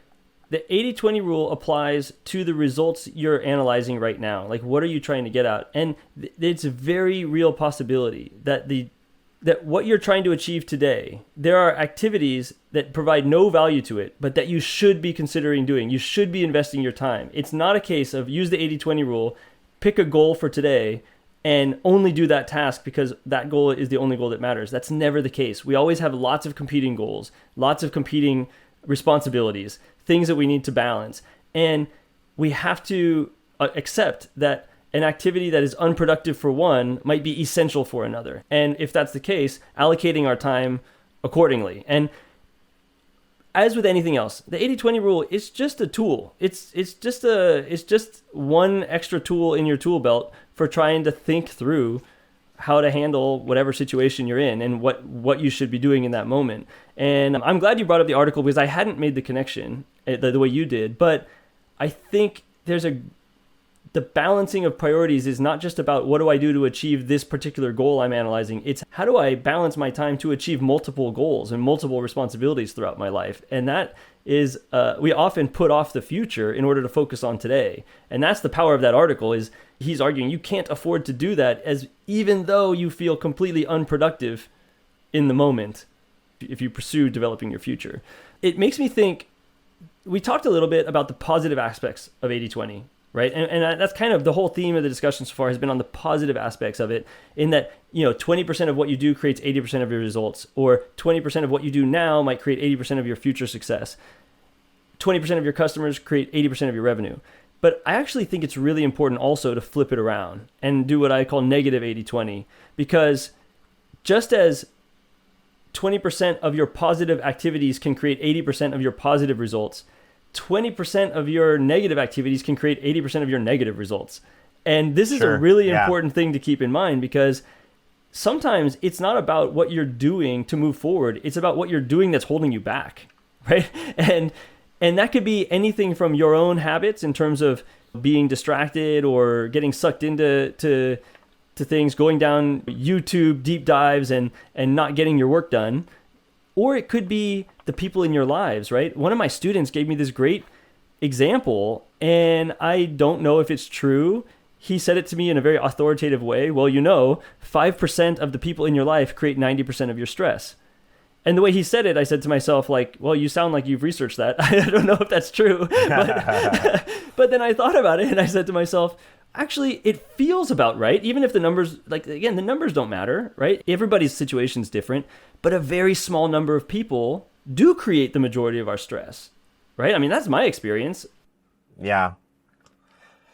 the 80-20 rule applies to the results you're analyzing right now. Like, what are you trying to get at? And it's a very real possibility that what you're trying to achieve today, there are activities that provide no value to it, but that you should be considering doing. You should be investing your time. It's not a case of use the 80-20 rule, pick a goal for today, and only do that task because that goal is the only goal that matters. That's never the case. We always have lots of competing goals, lots of competing responsibilities, things that we need to balance. And we have to accept that an activity that is unproductive for one might be essential for another. And if that's the case, allocating our time accordingly. And as with anything else, the 80-20 rule is just a tool. It's just one extra tool in your tool belt for trying to think through how to handle whatever situation you're in and what you should be doing in that moment. And I'm glad you brought up the article because I hadn't made the connection the way you did. But I think the balancing of priorities is not just about what do I do to achieve this particular goal I'm analyzing. It's how do I balance my time to achieve multiple goals and multiple responsibilities throughout my life. And that is, we often put off the future in order to focus on today. And that's the power of that article is he's arguing you can't afford to do that as even though you feel completely unproductive in the moment if you pursue developing your future. It makes me think, we talked a little bit about the positive aspects of 80-20. Right. And that's kind of the whole theme of the discussion so far has been on the positive aspects of it in that, 20% of what you do creates 80% of your results, or 20% of what you do now might create 80% of your future success. 20% of your customers create 80% of your revenue. But I actually think it's really important also to flip it around and do what I call negative 80-20, because just as 20% of your positive activities can create 80% of your positive results, 20% of your negative activities can create 80% of your negative results. And this is a really important thing to keep in mind, because sometimes it's not about what you're doing to move forward. It's about what you're doing that's holding you back, right? And that could be anything from your own habits in terms of being distracted or getting sucked into things, going down YouTube deep dives and not getting your work done. Or it could be the people in your lives, right? One of my students gave me this great example, and I don't know if it's true. He said it to me in a very authoritative way. Well, 5% of the people in your life create 90% of your stress. And the way he said it, I said to myself, well, you sound like you've researched that. I don't know if that's true. But then I thought about it, and I said to myself, actually, it feels about right. Even if the numbers, the numbers don't matter, right? Everybody's situation is different, but a very small number of people do create the majority of our stress, right? I mean, that's my experience. Yeah.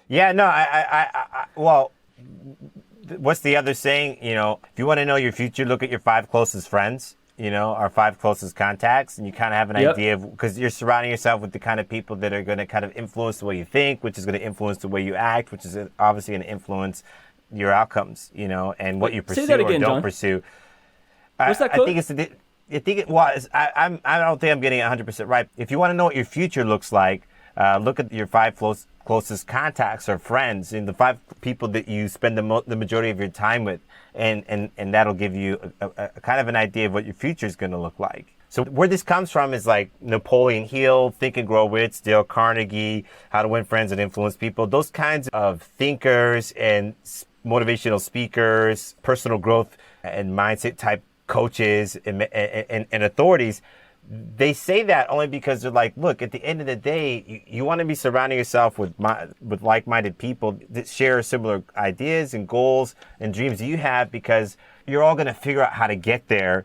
Yeah, no, well, what's the other saying? If you want to know your future, look at your 5 closest friends, our 5 closest contacts, and you kind of have an idea of, because you're surrounding yourself with the kind of people that are going to kind of influence the way you think, which is going to influence the way you act, which is obviously going to influence your outcomes, and what you pursue again, or don't John. Pursue. What's that quote? I don't think I'm getting it 100% right. If you want to know what your future looks like, look at your 5 closest contacts or friends and the 5 people that you spend the majority of your time with. And that'll give you a kind of an idea of what your future is going to look like. So where this comes from is like Napoleon Hill, Think and Grow Rich, Dale Carnegie, How to Win Friends and Influence People. Those kinds of thinkers and motivational speakers, personal growth and mindset type coaches and authorities, they say that only because they're like, look, at the end of the day, you want to be surrounding yourself with like-minded people that share similar ideas and goals and dreams that you have, because you're all going to figure out how to get there,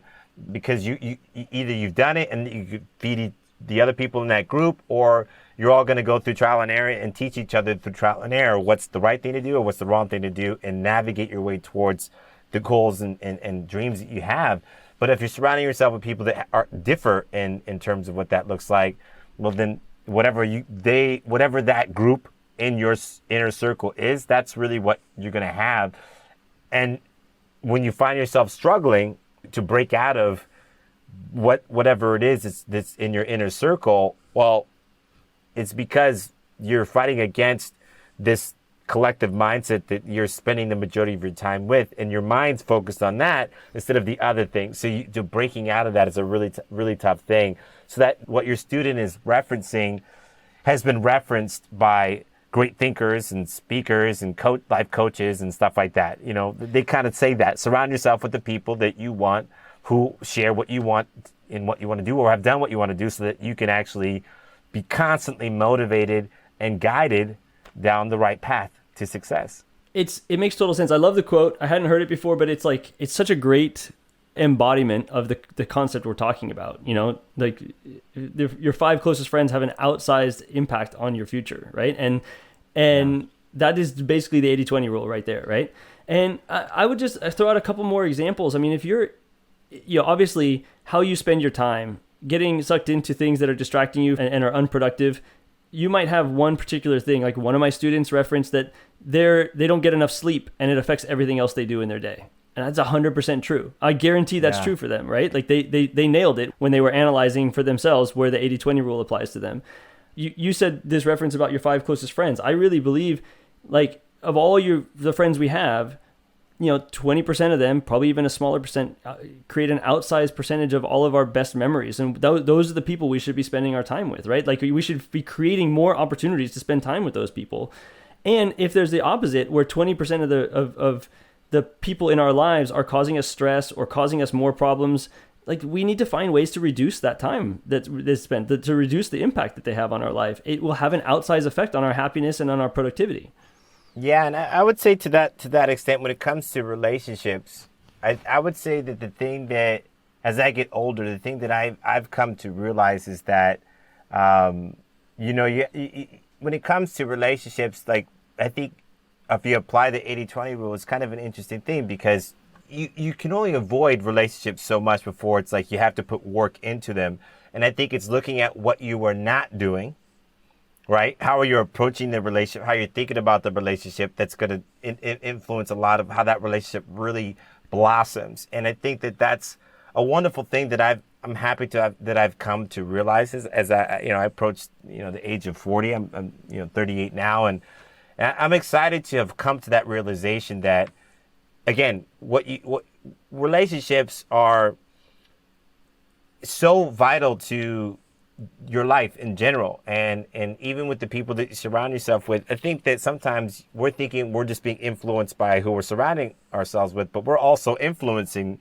because you either you've done it and you could feed the other people in that group, or you're all going to go through trial and error and teach each other through trial and error what's the right thing to do or what's the wrong thing to do, and navigate your way towards the goals and dreams that you have. But if you're surrounding yourself with people that differ in terms of what that looks like, well, then whatever that group in your inner circle is, that's really what you're going to have. And when you find yourself struggling to break out of whatever it is that's in your inner circle, well, it's because you're fighting against this collective mindset that you're spending the majority of your time with, and your mind's focused on that instead of the other thing. So breaking out of that is a really tough thing. So that what your student is referencing has been referenced by great thinkers and speakers and life coaches and stuff like that. You know, they kind of say that surround yourself with the people that you want, who share what you want and what you want to do, or have done what you want to do, so that you can actually be constantly motivated and guided down the right path to success. It makes total sense. I love the quote. I hadn't heard it before, but it's like, it's such a great embodiment of the concept we're talking about. You know, like your 5 closest friends have an outsized impact on your future, right? And that is basically the 80-20 rule right there, right? And I would just throw out a couple more examples. I mean, if you're, obviously how you spend your time, getting sucked into things that are distracting you and are unproductive, you might have one particular thing. Like one of my students referenced that they don't get enough sleep and it affects everything else they do in their day. And that's 100% true. I guarantee that's true for them, right? Like they nailed it when they were analyzing for themselves where the 80-20 rule applies to them. You said this reference about your 5 closest friends. I really believe, like, of all the friends we have, 20% of them, probably even a smaller percent, create an outsized percentage of all of our best memories. And those are the people we should be spending our time with, right? Like we should be creating more opportunities to spend time with those people. And if there's the opposite, where 20% of the people in our lives are causing us stress or causing us more problems, like we need to find ways to reduce that time that's spent, to reduce the impact that they have on our life. It will have an outsized effect on our happiness and on our productivity. Yeah, and I would say to that extent, when it comes to relationships, I would say that the thing that, as I get older, the thing that I've come to realize is that, when it comes to relationships, like I think if you apply the 80-20 rule, it's kind of an interesting thing, because you can only avoid relationships so much before it's like you have to put work into them. And I think it's looking at what you are not doing, right? How are you approaching the relationship? How you're thinking about the relationship that's going to influence a lot of how that relationship really blossoms. And I think that that's a wonderful thing that I'm happy that I've come to realize as I approach the age of 40. I'm 38 now, and I'm excited to have come to that realization that, again, what relationships are so vital to your life in general, and even with the people that you surround yourself with. I think that sometimes we're thinking we're just being influenced by who we're surrounding ourselves with, but we're also influencing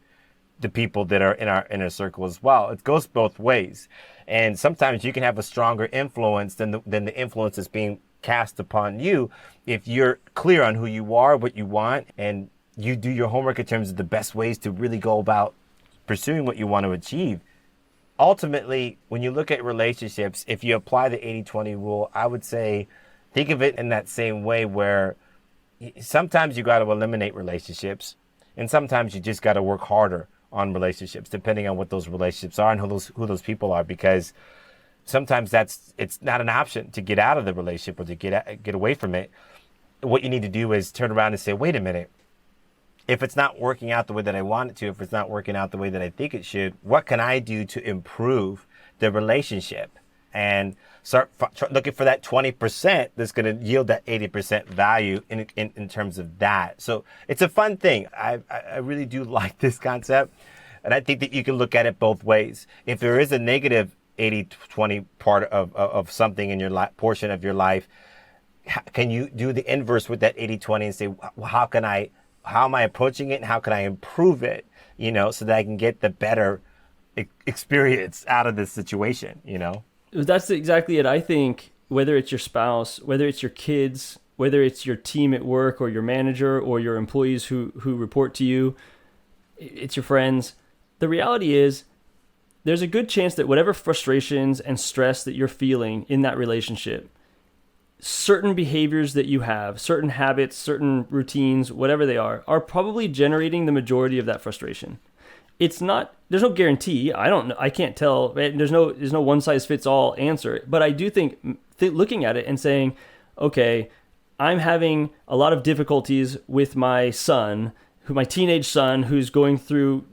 the people that are in our inner circle as well. It goes both ways, and sometimes you can have a stronger influence than the influence that's being cast upon you if you're clear on who you are, what you want, and you do your homework in terms of the best ways to really go about pursuing what you want to achieve. Ultimately, when you look at relationships, if you apply the 80-20 rule, I would say think of it in that same way, where sometimes you got to eliminate relationships, and sometimes you just got to work harder on relationships, depending on what those relationships are and who those people are, because sometimes it's not an option to get out of the relationship or to get away from it. What you need to do is turn around and say, wait a minute, if it's not working out the way that I want it to, if it's not working out the way that I think it should, what can I do to improve the relationship? And start looking for that 20% that's going to yield that 80% value in terms of that. So it's a fun thing. I really do like this concept. And I think that you can look at it both ways. If there is a negative 80-20 part of something in your portion of your life, can you do the inverse with that 80-20 and say, well, how am I approaching it, and how can I improve it, so that I can get the better experience out of this situation, That's exactly it. I think whether it's your spouse, whether it's your kids, whether it's your team at work or your manager or your employees who report to you, it's your friends. The reality is there's a good chance that whatever frustrations and stress that you're feeling in that relationship, certain behaviors that you have, certain habits, certain routines, whatever they are probably generating the majority of that frustration. There's no guarantee. I can't tell. There's no one size fits all answer, but I do think looking at it and saying, okay, I'm having a lot of difficulties with my son my teenage son who's going through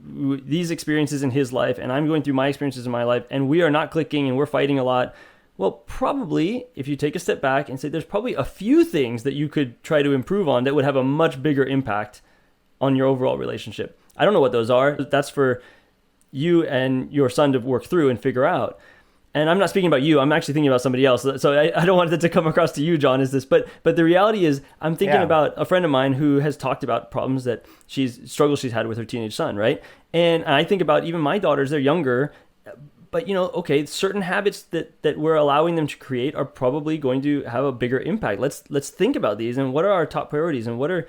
these experiences in his life, and I'm going through my experiences in my life, and we are not clicking and we're fighting a lot. Well, probably if you take a step back and say there's probably a few things that you could try to improve on that would have a much bigger impact on your overall relationship. I don't know what those are. That's for you and your son to work through and figure out. And I'm not speaking about you. I'm actually thinking about somebody else. So I don't want it to come across to you, John, as this. But the reality is I'm thinking about a friend of mine who has talked about problems that struggles she's had with her teenage son, right? And I think about even my daughters, they're younger. But, okay, certain habits that we're allowing them to create are probably going to have a bigger impact. Let's think about these, and what are our top priorities, and what are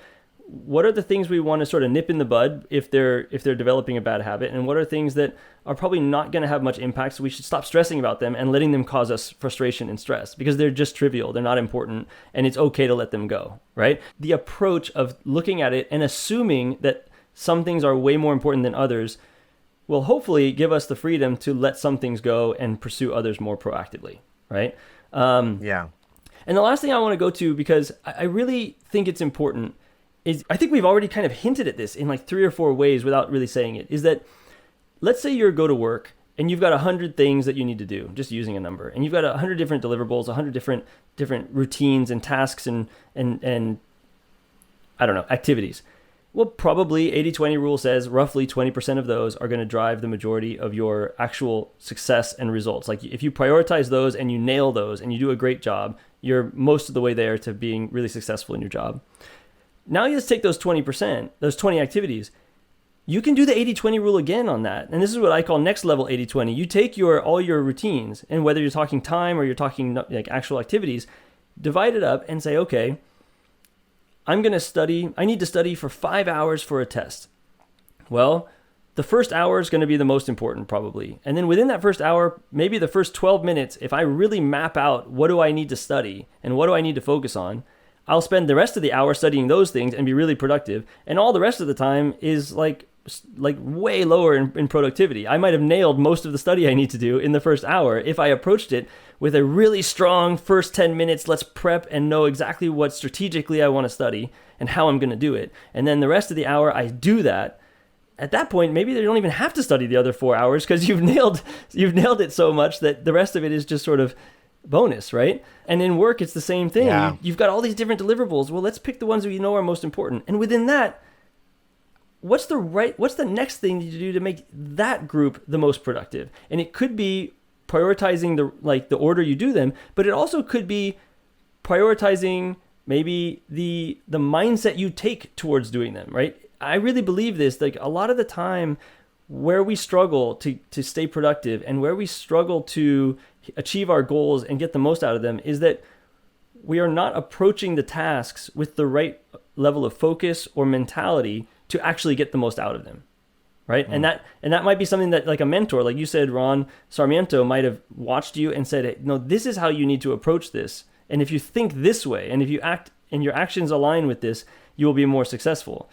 the things we want to sort of nip in the bud if they're developing a bad habit, and what are things that are probably not going to have much impact, so we should stop stressing about them and letting them cause us frustration and stress because they're just trivial, they're not important, and it's okay to let them go, right? The approach of looking at it and assuming that some things are way more important than others will hopefully give us the freedom to let some things go and pursue others more proactively, right? Yeah. And the last thing I want to go to, because I really think it's important, is I think we've already kind of hinted at this in like 3 or 4 ways without really saying it, is that let's say you go to work and you've got 100 things that you need to do, just using a number, and you've got 100 different deliverables, 100 different routines and tasks and I don't know, activities. Well, probably 80-20 rule says roughly 20% of those are going to drive the majority of your actual success and results. Like if you prioritize those and you nail those and you do a great job, you're most of the way there to being really successful in your job. Now you just take those 20%, those 20 activities. You can do the 80-20 rule again on that. And this is what I call next level 80-20. You take all your routines, and whether you're talking time or you're talking like actual activities, divide it up and say, okay, I need to study for 5 hours for a test. Well, the first hour is going to be the most important probably. And then within that first hour, maybe the first 12 minutes, if I really map out what do I need to study and what do I need to focus on, I'll spend the rest of the hour studying those things and be really productive. And all the rest of the time is like way lower in productivity. I might have nailed most of the study I need to do in the first hour if I approached it with a really strong first 10 minutes, let's prep and know exactly what strategically I want to study and how I'm going to do it. And then the rest of the hour, I do that. At that point, maybe they don't even have to study the other 4 hours because you've nailed it so much that the rest of it is just sort of bonus, right? And in work, it's the same thing. Yeah. You've got all these different deliverables. Well, let's pick the ones that you know are most important. And within that, what's the next thing to do to make that group the most productive? And it could be prioritizing the order you do them, but it also could be prioritizing maybe the mindset you take towards doing them, right? I really believe this. Like a lot of the time where we struggle to stay productive and where we struggle to achieve our goals and get the most out of them is that we are not approaching the tasks with the right level of focus or mentality to actually get the most out of them, right? Mm. And that might be something that like a mentor, like you said, Ron Sarmiento might have watched you and said, hey, no, this is how you need to approach this. And if you think this way, and if you act and your actions align with this, you will be more successful.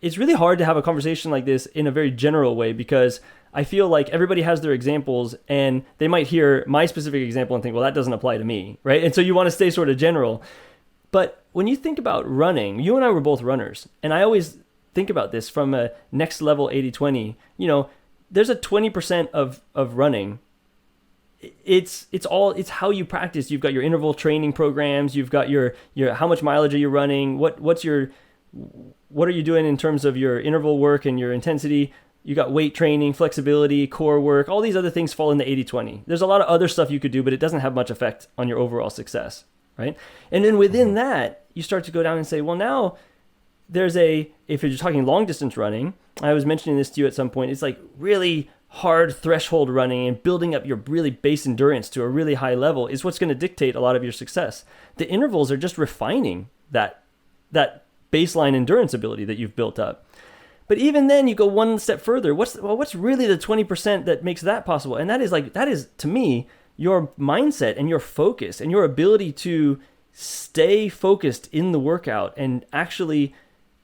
It's really hard to have a conversation like this in a very general way because I feel like everybody has their examples and they might hear my specific example and think, well, that doesn't apply to me, right? And so you want to stay sort of general. But when you think about running, you and I were both runners. And I always think about this from a next level 80-20. There's a 20% of running. It's how you practice. You've got your interval training programs. You've got your how much mileage are you running? What are you doing in terms of your interval work and your intensity? You got weight training, flexibility, core work. All these other things fall in the 80-20. There's a lot of other stuff you could do, but it doesn't have much effect on your overall success. Right? And then within that, you start to go down and say, well, now if you're talking long distance running, I was mentioning this to you at some point, it's like really hard threshold running and building up your really base endurance to a really high level is what's going to dictate a lot of your success. The intervals are just refining that baseline endurance ability that you've built up. But even then you go one step further. What's really the 20% that makes that possible? And that is to me, your mindset and your focus and your ability to stay focused in the workout and actually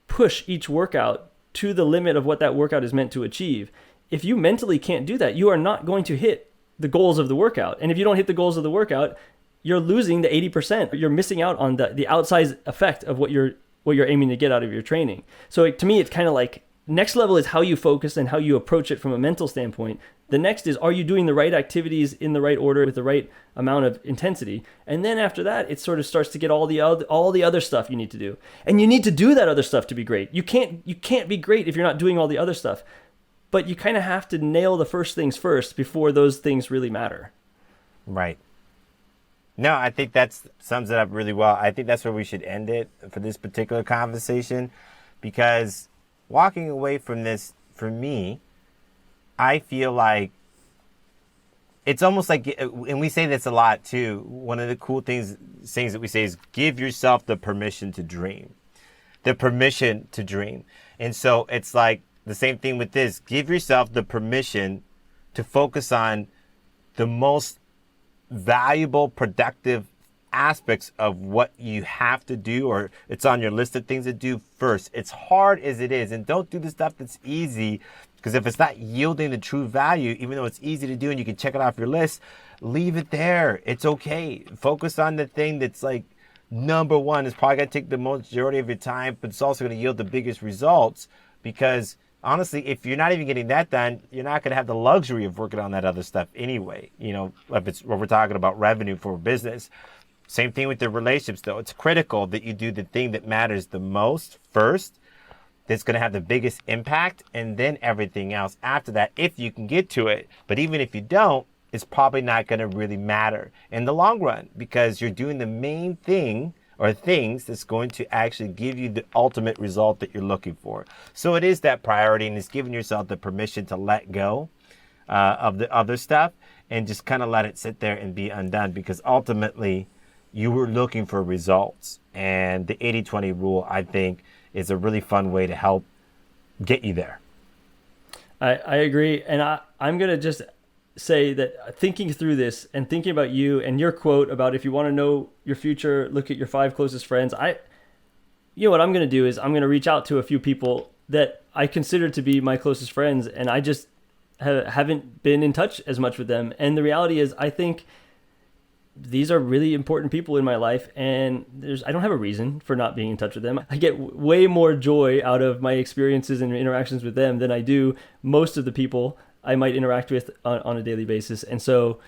push each workout to the limit of what that workout is meant to achieve. If you mentally can't do that, you are not going to hit the goals of the workout. And if you don't hit the goals of the workout, you're losing the 80%. You're missing out on the outsized effect of what you're what you're aiming to get out of your training. So to me, it's kind of like next level is how you focus and how you approach it from a mental standpoint. The next is, are you doing the right activities in the right order with the right amount of intensity? And then after that, it sort of starts to get all the other stuff you need to do. And you need to do that other stuff to be great. You can't be great if you're not doing all the other stuff. But you kind of have to nail the first things first before those things really matter. Right. No, I think that sums it up really well. I think that's where we should end it for this particular conversation, because walking away from this, for me, I feel like it's almost like, and we say this a lot too, one of the cool things that we say is give yourself the permission to dream. The permission to dream. And so it's like the same thing with this. Give yourself the permission to focus on the most valuable, productive aspects of what you have to do, or it's on your list of things to do first. It's hard as it is, and don't do the stuff that's easy, because if it's not yielding the true value, even though it's easy to do and you can check it off your list, leave it there. It's okay. Focus on the thing that's like number one. It's probably going to take the majority of your time, but it's also going to yield the biggest results, because honestly, if you're not even getting that done, you're not going to have the luxury of working on that other stuff anyway. You know, if it's what we're talking about, revenue for business. Same thing with the relationships, though. It's critical that you do the thing that matters the most first, that's going to have the biggest impact, and then everything else after that, if you can get to it. But even if you don't, it's probably not going to really matter in the long run, because you're doing the main thing or things that's going to actually give you the ultimate result that you're looking for. So it is that priority, and it's giving yourself the permission to let go of the other stuff and just kind of let it sit there and be undone, because ultimately you were looking for results. And the 80-20 rule, I think, is a really fun way to help get you there. I agree. And I'm going to just say that thinking through this and thinking about you and your quote about, if you want to know your future, look at your 5 closest friends. You know what I'm going to do is I'm going to reach out to a few people that I consider to be my closest friends, and I just haven't been in touch as much with them. And the reality is, I think these are really important people in my life, and I don't have a reason for not being in touch with them. I get way more joy out of my experiences and interactions with them than I do most of the people I might interact with on a daily basis. And so,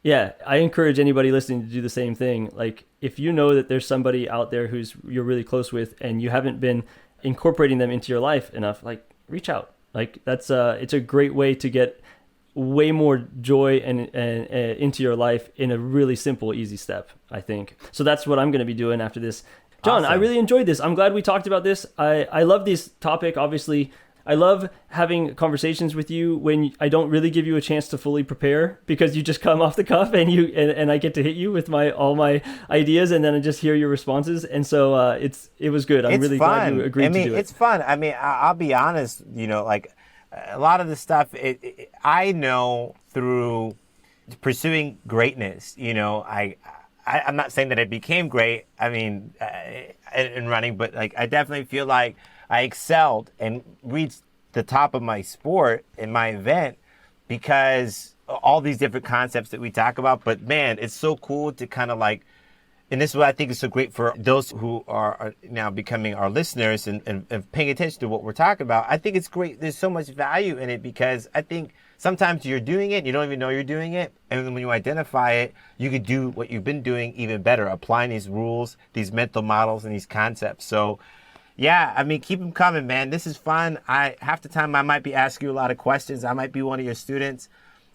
yeah, I encourage anybody listening to do the same thing. Like, if you know that there's somebody out there you're really close with and you haven't been incorporating them into your life enough, like, reach out. Like, it's a great way to get way more joy and into your life in a really simple, easy step, I think. So that's what I'm going to be doing after this. John, awesome. I really enjoyed this. I'm glad we talked about this. I love this topic, obviously. I love having conversations with you when I don't really give you a chance to fully prepare, because you just come off the cuff and and I get to hit you with all my ideas, and then I just hear your responses. And so it was good. I'm really glad you agreed to do it. It's fun. I mean, I'll be honest, like a lot of the stuff I know through pursuing greatness. I'm not saying that I became great, I mean, in running, but like I definitely feel like I excelled and reached the top of my sport in my event because all these different concepts that we talk about. But man, it's so cool to kind of like, and this is what I think is so great for those who are now becoming our listeners and paying attention to what we're talking about. I think it's great. There's so much value in it because I think sometimes you're doing it, you don't even know you're doing it. And when you identify it, you could do what you've been doing even better, applying these rules, these mental models, and these concepts. So yeah, I mean, keep them coming, man. This is fun. Half the time I might be asking you a lot of questions. I might be one of your students.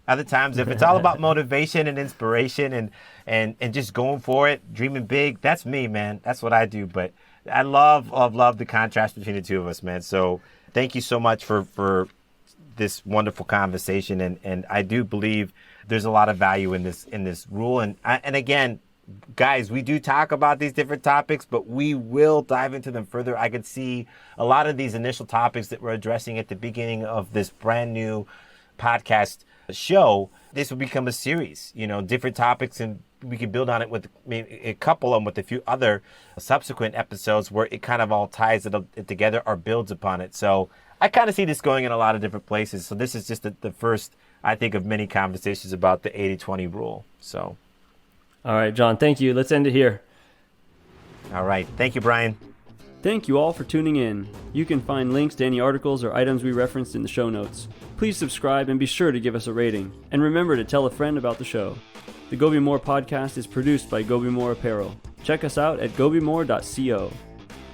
Other times, if it's all about motivation and inspiration and just going for it, dreaming big, that's me, man. That's what I do. But I love the contrast between the two of us, man. So thank you so much for this wonderful conversation. And I do believe there's a lot of value in this rule. And again, guys, we do talk about these different topics, but we will dive into them further. I could see a lot of these initial topics that we're addressing at the beginning of this brand new podcast show. This will become a series, different topics, and we can build on it with a couple of them with a few other subsequent episodes where it kind of all ties it together or builds upon it. So I kind of see this going in a lot of different places. So this is just the first, I think, of many conversations about the 80-20 rule. So. All right, John, thank you. Let's end it here. All right. Thank you, Brian. Thank you all for tuning in. You can find links to any articles or items we referenced in the show notes. Please subscribe and be sure to give us a rating. And remember to tell a friend about the show. The Go Be More podcast is produced by Go Be More Apparel. Check us out at gobemore.co.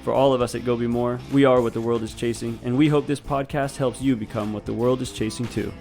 For all of us at Go Be More, we are what the world is chasing, and we hope this podcast helps you become what the world is chasing too.